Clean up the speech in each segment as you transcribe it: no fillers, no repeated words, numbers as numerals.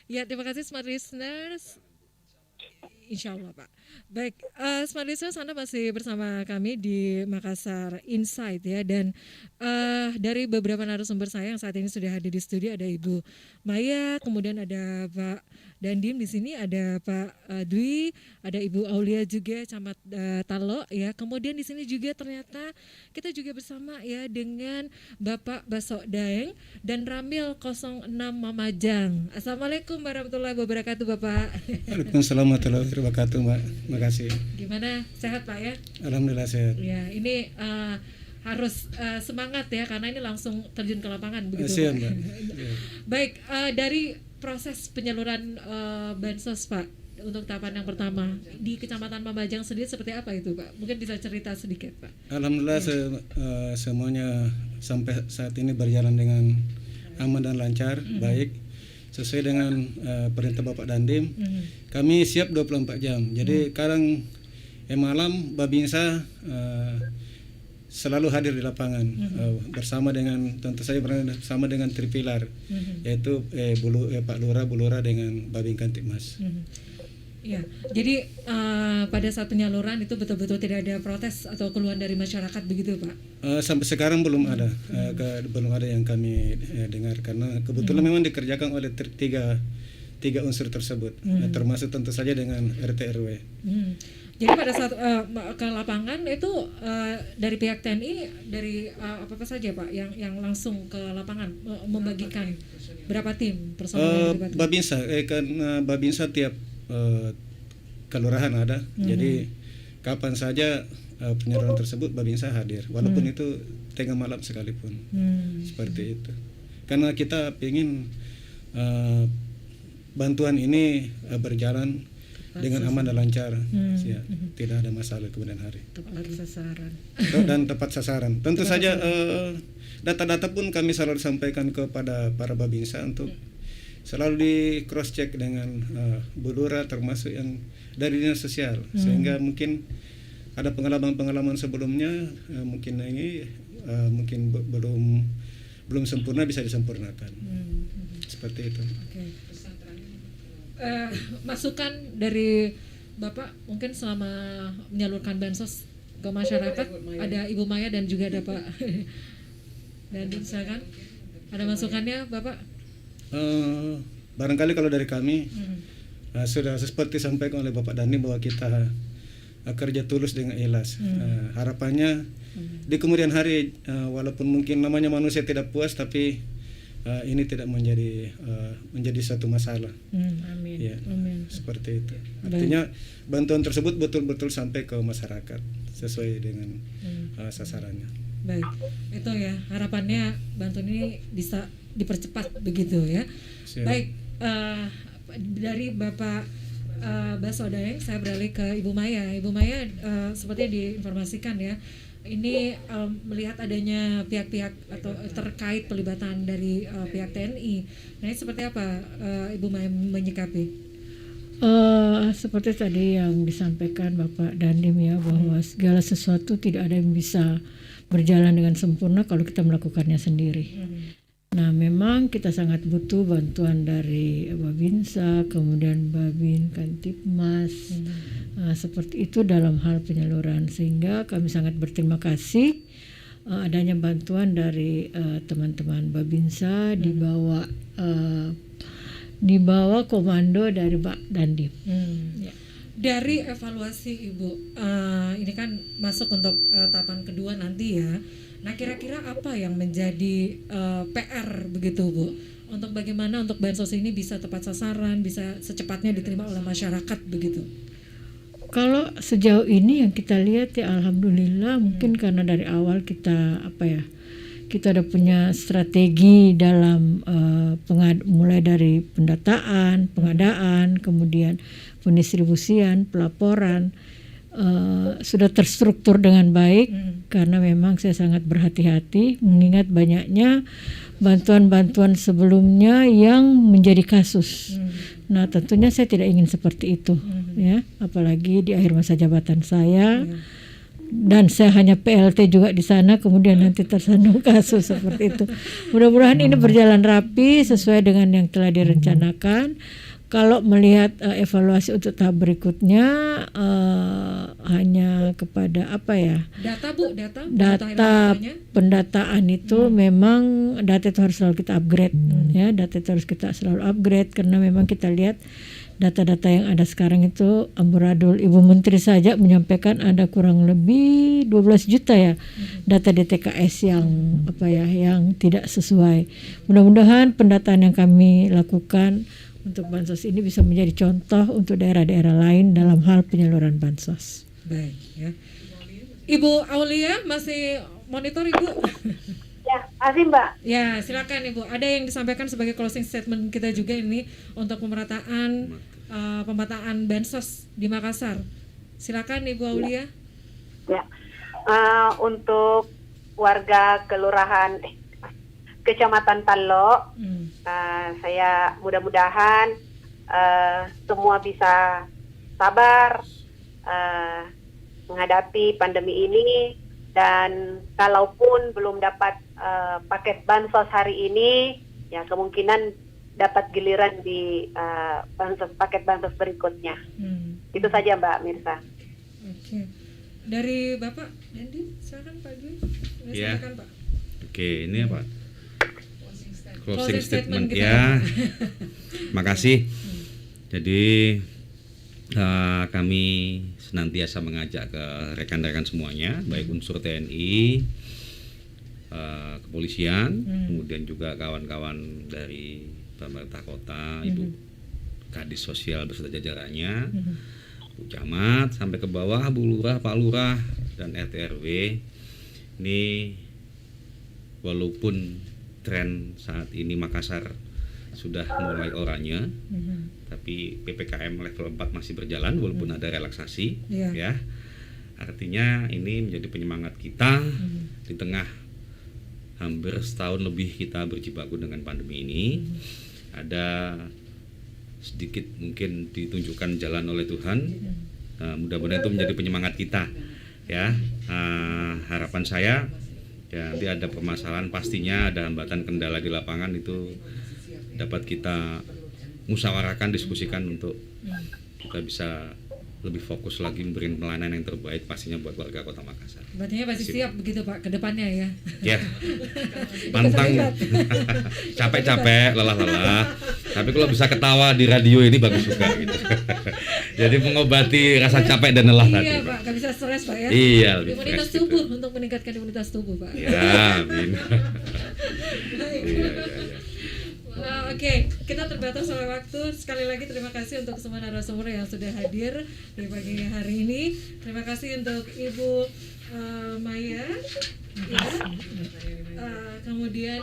Ya, terima kasih smart listeners. Insya Allah Pak. Baik, Smart Listeners, Anda masih bersama kami di Makassar Insight ya. Dan dari beberapa narasumber saya yang saat ini sudah hadir di studio ada Ibu Maya, kemudian ada Pak Dandim di sini, ada Pak Dwi, ada Ibu Aulia juga Camat Talo ya. Kemudian di sini juga ternyata kita juga bersama ya dengan Bapak Baso Daeng dan Ramil 06 Mamajang. Assalamualaikum warahmatullahi wabarakatuh Bapak. Waalaikumsalam warahmatullahi wabarakatuh, Mbak. Makasih. Gimana, sehat Pak ya? Alhamdulillah sehat. Ya, ini harus semangat ya karena ini langsung terjun ke lapangan begitu Siap, Pak. Mbak. Baik, dari proses penyaluran bansos Pak untuk tahapan yang pertama di Kecamatan Mamajang sendiri seperti apa itu Pak? Mungkin bisa cerita sedikit Pak. Alhamdulillah semuanya sampai saat ini berjalan dengan aman dan lancar, baik sesuai dengan perintah Bapak Dandim. Kami siap 24 jam. Jadi kadang malam Babinsa selalu hadir di lapangan bersama dengan tentu saja bersama dengan Tripilar yaitu Pak Lurah, Bu Lurah dengan Babin Kantipmas. Ya, jadi pada saat penyaluran itu betul-betul tidak ada protes atau keluhan dari masyarakat begitu Pak? Sampai sekarang belum ada, belum ada yang kami dengar karena kebetulan memang dikerjakan oleh tiga unsur tersebut, termasuk tentu saja dengan RT RW. Jadi pada saat ke lapangan itu dari pihak TNI dari apa saja Pak yang langsung ke lapangan membagikan berapa tim personel? Babinsa karena Babinsa tiap kelurahan ada, jadi kapan saja penyaluran tersebut Babinsa hadir, walaupun itu tengah malam sekalipun, seperti itu. Karena kita ingin bantuan ini berjalan dengan aman dan lancar, ya, tidak ada masalah kemudian hari. Tepat sasaran. Dan tepat sasaran. Tentu saja data-data pun kami selalu sampaikan kepada para Babinsa untuk selalu di cross check dengan Bu Lurah termasuk yang dari dinas sosial, sehingga mungkin ada pengalaman sebelumnya mungkin ini mungkin belum sempurna bisa disempurnakan. Seperti itu. Okay. Masukan dari Bapak mungkin selama menyalurkan bansos ke masyarakat, ada Ibu Maya dan juga ada Pak dan silakan ada masukannya Bapak. Barangkali kalau dari kami sudah seperti sampaikan oleh Bapak Dani bahwa kita kerja tulus dengan ikhlas. Harapannya di kemudian hari walaupun mungkin namanya manusia tidak puas, tapi ini tidak menjadi satu masalah. Amin. Ya, Amin. seperti itu. Artinya bantuan tersebut betul-betul sampai ke masyarakat sesuai dengan sasarannya. Baik, itu ya harapannya bantuan ini bisa dipercepat begitu ya. Siap. Baik, dari Bapak Baso Daeng saya beralih ke Ibu Maya. Ibu Maya seperti diinformasikan ya, ini melihat adanya pihak-pihak atau terkait pelibatan dari pihak TNI. Nah ini seperti apa Ibu Maya menyikapi? Seperti tadi yang disampaikan Bapak Dandim ya, bahwa segala sesuatu tidak ada yang bisa berjalan dengan sempurna kalau kita melakukannya sendiri. Nah memang kita sangat butuh bantuan dari Babinsa, kemudian Babin Kantipmas, seperti itu dalam hal penyaluran, sehingga kami sangat berterima kasih adanya bantuan dari teman-teman Babinsa di bawah komando dari Pak Dandim. Ya. Dari evaluasi Ibu, ini kan masuk untuk tahapan kedua nanti ya. Nah kira-kira apa yang menjadi PR begitu Bu, untuk bagaimana untuk bansos ini bisa tepat sasaran, bisa secepatnya diterima oleh masyarakat begitu? Kalau sejauh ini yang kita lihat ya alhamdulillah, mungkin karena dari awal kita kita udah punya strategi dalam mulai dari pendataan, pengadaan, kemudian pendistribusian, pelaporan. Sudah terstruktur dengan baik karena memang saya sangat berhati-hati mengingat banyaknya bantuan-bantuan sebelumnya yang menjadi kasus. Nah tentunya saya tidak ingin seperti itu ya, apalagi di akhir masa jabatan saya. dan saya hanya PLT juga di sana, kemudian nanti tersandung kasus seperti itu. Mudah-mudahan ini berjalan rapi sesuai dengan yang telah direncanakan. Kalau melihat evaluasi untuk tahap berikutnya hanya kepada apa ya? Data Bu, data Pendataan itu memang data itu harus selalu kita upgrade ya, data itu harus kita selalu upgrade karena memang kita lihat data-data yang ada sekarang itu amburadul. Ibu Menteri saja menyampaikan ada kurang lebih 12 juta ya data DTKS yang apa ya, yang tidak sesuai. Mudah-mudahan pendataan yang kami lakukan untuk bansos ini bisa menjadi contoh untuk daerah-daerah lain dalam hal penyaluran bansos. Baik ya. Ibu Aulia masih monitor Ibu? Ya, asih Mbak. Ya, silakan Ibu. Ada yang disampaikan sebagai closing statement kita juga ini untuk pemerataan bansos di Makassar. Silakan Ibu Aulia. Ya, untuk warga kelurahan Kecamatan Talo, saya mudah-mudahan semua bisa sabar menghadapi pandemi ini, dan kalaupun belum dapat paket bansos hari ini, ya kemungkinan dapat giliran di paket bansos berikutnya. Itu saja Mbak Mirsa. Oke. Dari Bapak Dandi, silakan Pak Dwi. Ya. Silakan Pak. Oke, ini apa? Closing statement kita, ya. Makasih. Jadi kami senantiasa mengajak ke rekan-rekan semuanya, baik unsur TNI, kepolisian, kemudian juga kawan-kawan dari pemerintah kota, Ibu Kadis Sosial beserta jajarannya, Bu Camat sampai ke bawah, Bu Lurah, Pak Lurah, dan RT RW. Ini walaupun tren saat ini Makassar sudah mulai oranye, tapi PPKM level 4 masih berjalan walaupun ada relaksasi, ya. Artinya ini menjadi penyemangat kita di tengah hampir setahun lebih kita berjibaku dengan pandemi ini. Ada sedikit mungkin ditunjukkan jalan oleh Tuhan. Mudah-mudahan itu menjadi penyemangat kita, ya. Harapan saya ya, nanti ada permasalahan, pastinya ada hambatan kendala di lapangan, itu dapat kita musyawarahkan, diskusikan untuk kita bisa lebih fokus lagi memberi pelayanan yang terbaik pastinya buat warga Kota Makassar. Berarti pasti siap begitu Pak ke depannya ya. Ya. Pantang capek-capek, lelah-lelah. Tapi kalau bisa ketawa di radio ini bagus juga gitu. Jadi mengobati rasa capek dan lelah tadi. Iya Pak, gak bisa stres Pak ya. Iya, lebih imunitas fresh tubuh gitu. Untuk meningkatkan imunitas tubuh Pak. Ya, amin. Iya. Oke, kita terbatas oleh waktu. Sekali lagi terima kasih untuk semua narasumber yang sudah hadir di pagi hari ini. Terima kasih untuk Ibu Maya, ya. Kemudian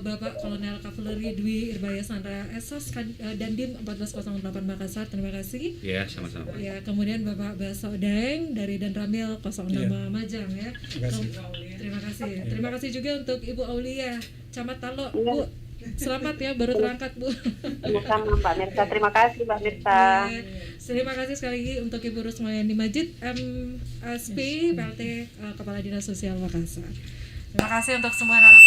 Bapak Kolonel Kavaleri Dwi Irbaya Sandra Esos Dandim 1408 Makassar. Terima kasih. Ya, sama-sama. Ya, kemudian Bapak Baso Daeng dari Danramil 06 Majang ya. Terima kasih. Terima kasih juga untuk Ibu Aulia Camat Talo, Bu. Selamat ya, baru terangkat Bu. Sama Mbak Mirsa, terima kasih Mbak Mirsa. Terima kasih sekali lagi untuk Ibu Rusmayani Majid, MSP, PLT Kepala Dinas Sosial Makassar. Terima kasih untuk semua narasumber.